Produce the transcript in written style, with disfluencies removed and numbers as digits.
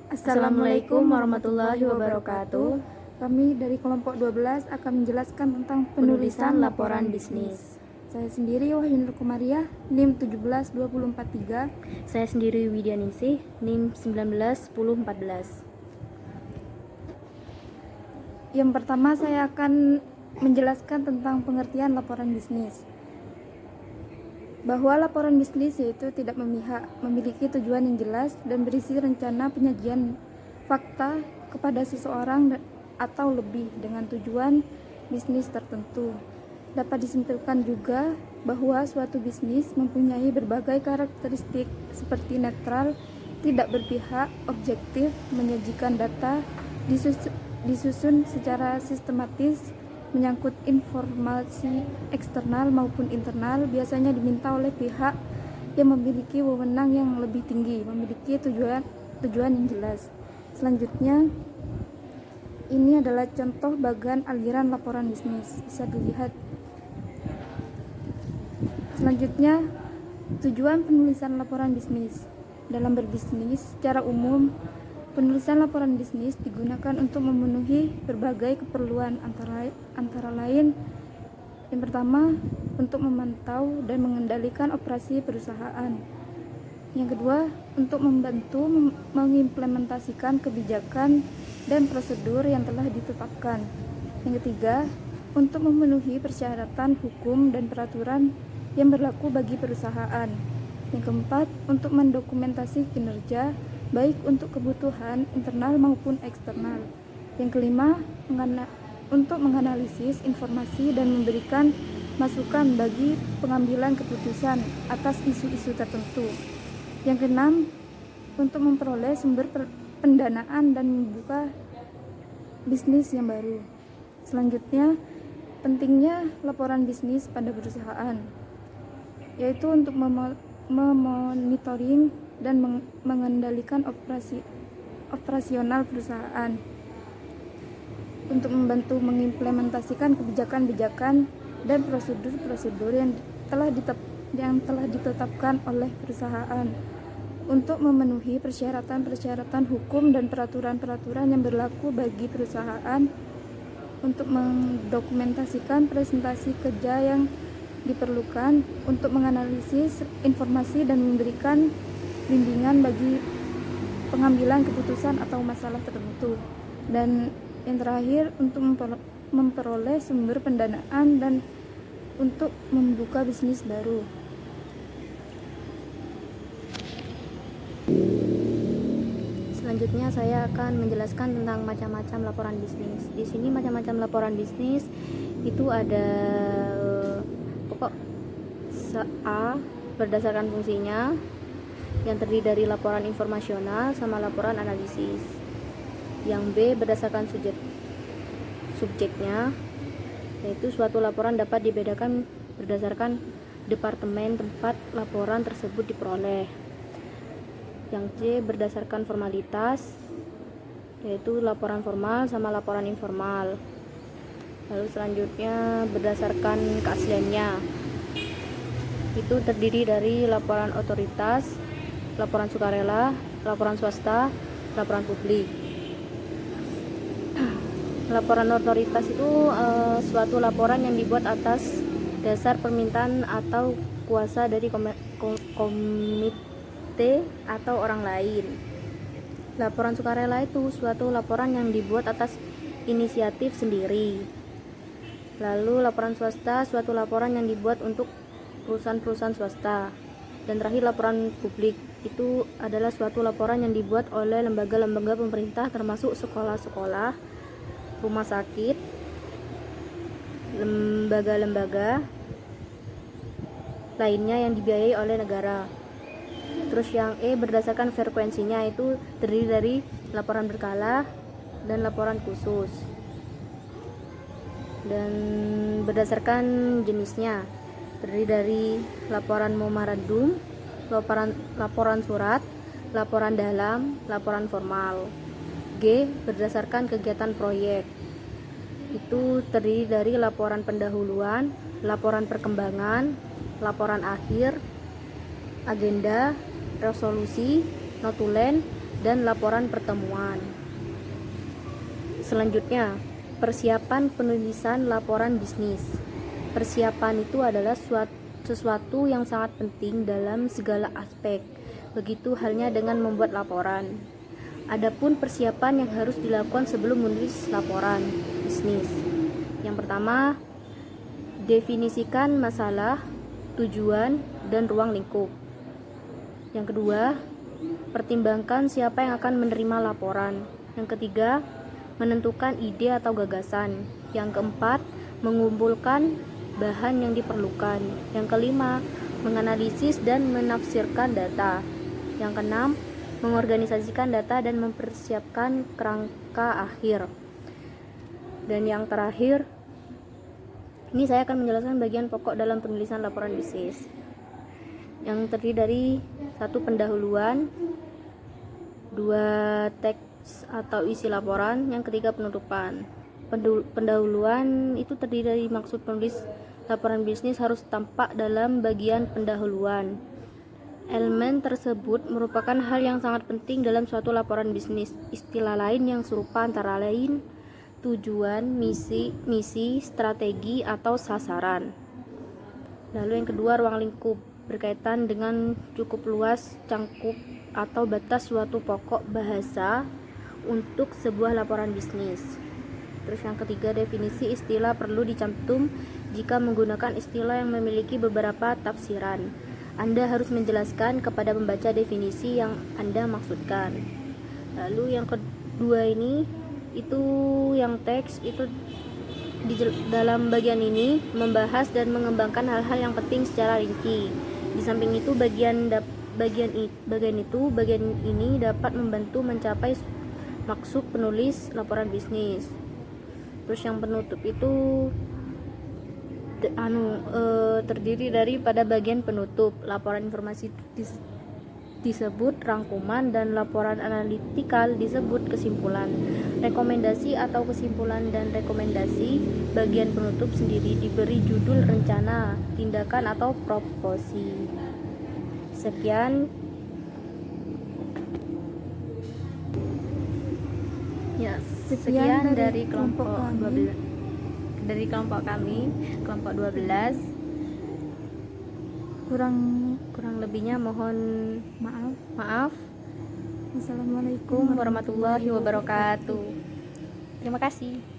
Assalamualaikum warahmatullahi wabarakatuh. Kami dari kelompok 12 akan menjelaskan tentang penulisan laporan bisnis. Saya sendiri Wahyunur Komariah, NIM 1720443. Saya sendiri Widya Ningsih, NIM 191014. Yang pertama saya akan menjelaskan tentang pengertian laporan bisnis. Bahwa laporan bisnis yaitu tidak memihak, memiliki tujuan yang jelas dan berisi rencana penyajian fakta kepada seseorang atau lebih dengan tujuan bisnis tertentu. Dapat disimpulkan juga bahwa suatu bisnis mempunyai berbagai karakteristik seperti netral, tidak berpihak, objektif, menyajikan data, disusun secara sistematis, menyangkut informasi eksternal maupun internal, biasanya diminta oleh pihak yang memiliki wewenang yang lebih tinggi, memiliki tujuan yang jelas. Selanjutnya, ini adalah contoh bagan aliran laporan bisnis, bisa dilihat. Selanjutnya, tujuan penulisan laporan bisnis. Dalam berbisnis, secara umum, penulisan laporan bisnis digunakan untuk memenuhi berbagai keperluan antara lain yang pertama, untuk memantau dan mengendalikan operasi perusahaan. Yang kedua, untuk membantu mengimplementasikan kebijakan dan prosedur yang telah ditetapkan. Yang ketiga, untuk memenuhi persyaratan hukum dan peraturan yang berlaku bagi perusahaan. Yang keempat, untuk mendokumentasi kinerja baik untuk kebutuhan internal maupun eksternal. Yang kelima, untuk menganalisis informasi dan memberikan masukan bagi pengambilan keputusan atas isu-isu tertentu. Yang keenam, untuk memperoleh sumber pendanaan dan membuka bisnis yang baru. Selanjutnya, pentingnya laporan bisnis pada perusahaan, yaitu untuk memonitoring dan mengendalikan operasional perusahaan, untuk membantu mengimplementasikan kebijakan-kebijakan dan prosedur-prosedur yang telah ditetapkan oleh perusahaan, untuk memenuhi persyaratan-persyaratan hukum dan peraturan-peraturan yang berlaku bagi perusahaan, untuk mendokumentasikan presentasi kerja yang diperlukan, untuk menganalisis informasi dan memberikan bimbingan bagi pengambilan keputusan atau masalah tertentu. Dan yang terakhir, untuk memperoleh sumber pendanaan dan untuk membuka bisnis baru. Selanjutnya saya akan menjelaskan tentang macam-macam laporan bisnis. Di sini macam-macam laporan bisnis itu ada pokok A berdasarkan fungsinya, yang terdiri dari laporan informasional sama laporan analisis. Yang B berdasarkan subjeknya, yaitu suatu laporan dapat dibedakan berdasarkan departemen tempat laporan tersebut diperoleh. Yang C berdasarkan formalitas, yaitu laporan formal sama laporan informal. Lalu selanjutnya berdasarkan keasliannya, itu terdiri dari laporan otoritas, laporan sukarela, laporan swasta, laporan publik. Laporan otoritas itu suatu laporan yang dibuat atas dasar permintaan atau kuasa dari komite atau orang lain. Laporan sukarela itu suatu laporan yang dibuat atas inisiatif sendiri. Lalu laporan swasta suatu laporan yang dibuat untuk perusahaan-perusahaan swasta. Dan terakhir laporan publik itu adalah suatu laporan yang dibuat oleh lembaga-lembaga pemerintah termasuk sekolah-sekolah, rumah sakit, lembaga-lembaga lainnya yang dibiayai oleh negara. Terus yang E berdasarkan frekuensinya itu terdiri dari laporan berkala dan laporan khusus. Dan berdasarkan jenisnya terdiri dari laporan memorandum, laporan surat, laporan dalam, laporan formal. G berdasarkan kegiatan proyek, itu terdiri dari laporan pendahuluan, laporan perkembangan, laporan akhir, agenda, resolusi, notulen, dan laporan pertemuan. Selanjutnya, persiapan penulisan laporan bisnis. Persiapan itu adalah sesuatu yang sangat penting dalam segala aspek. Begitu halnya dengan membuat laporan. Adapun persiapan yang harus dilakukan sebelum menulis laporan bisnis. Yang pertama, definisikan masalah, tujuan, dan ruang lingkup. Yang kedua, pertimbangkan siapa yang akan menerima laporan. Yang ketiga, menentukan ide atau gagasan. Yang keempat, mengumpulkan bahan yang diperlukan. Yang kelima, menganalisis dan menafsirkan data. Yang keenam, mengorganisasikan data dan mempersiapkan kerangka akhir. Dan yang terakhir, ini saya akan menjelaskan bagian pokok dalam penulisan laporan bisnis, yang terdiri dari 1. Pendahuluan, 2. Teks atau isi laporan, yang ketiga penutupan. Pendahuluan itu terdiri dari maksud penulis laporan bisnis harus tampak dalam bagian pendahuluan. Elemen tersebut merupakan hal yang sangat penting dalam suatu laporan bisnis. Istilah lain yang serupa antara lain tujuan, misi, strategi, atau sasaran. Lalu yang kedua, ruang lingkup, berkaitan dengan cukup luas, cangkup, atau batas suatu pokok bahasa untuk sebuah laporan bisnis. Terus yang ketiga, definisi istilah perlu dicantum jika menggunakan istilah yang memiliki beberapa tafsiran. Anda harus menjelaskan kepada pembaca definisi yang Anda maksudkan. Lalu yang kedua ini, itu yang teks itu dalam bagian ini membahas dan mengembangkan hal-hal yang penting secara rinci. Di samping itu bagian ini dapat membantu mencapai maksud penulis laporan bisnis. Terus yang penutup itu terdiri pada bagian penutup. Laporan informasi disebut rangkuman dan laporan analitikal disebut kesimpulan. Rekomendasi atau kesimpulan dan rekomendasi bagian penutup sendiri diberi judul rencana, tindakan, atau proposi. Sekian dari kelompok 12. Dari kelompok kami, kelompok 12. Kurang lebihnya mohon maaf. Assalamualaikum Warahmatullahi wabarakatuh. Terima kasih.